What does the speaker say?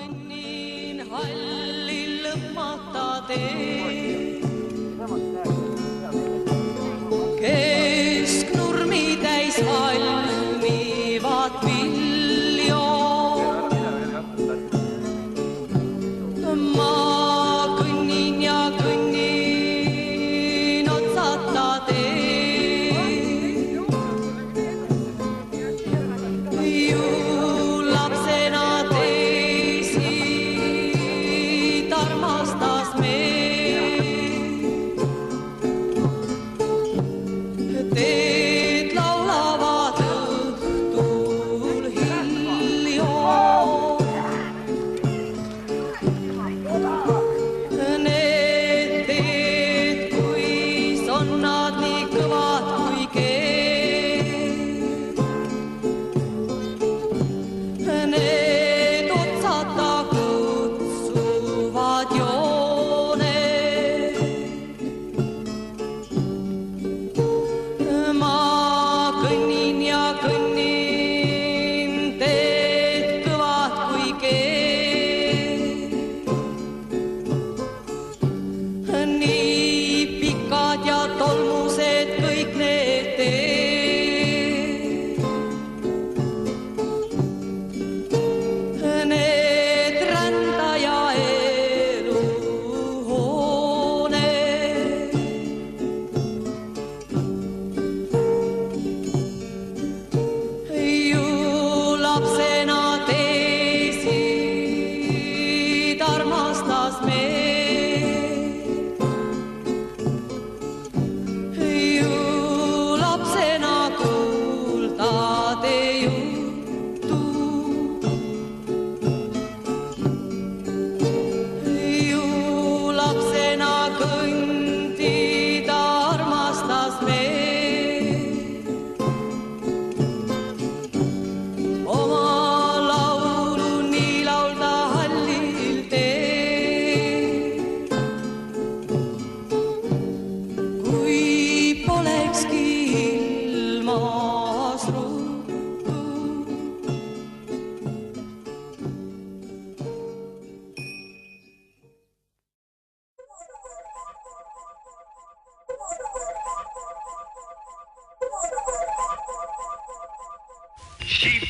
kõnnin hallil lõpmata teed. Kesknurmi täis valmivad viljo. Ma kõnnin ja kõnnin otsata teed. Ju lapsena teisi armastas meid. Teed laulavad õhtul hiljo. Need teed, kuis on nad nii kõvad kui keed. Need otsata kutsuvad jooned. Ma kõnnin ja kõnnin, teed kõvad kui keed. Nii pikad ja tolmused kõik need teed. Need rändaja eluhooned. Ju lapsena teisi armastas meid. Ju lapsena kuulda te juttu. Ju lapsena kõndida armastas meid. Oma laulu nii laulda hallil teel. Kui polekski ilmas ruttu. She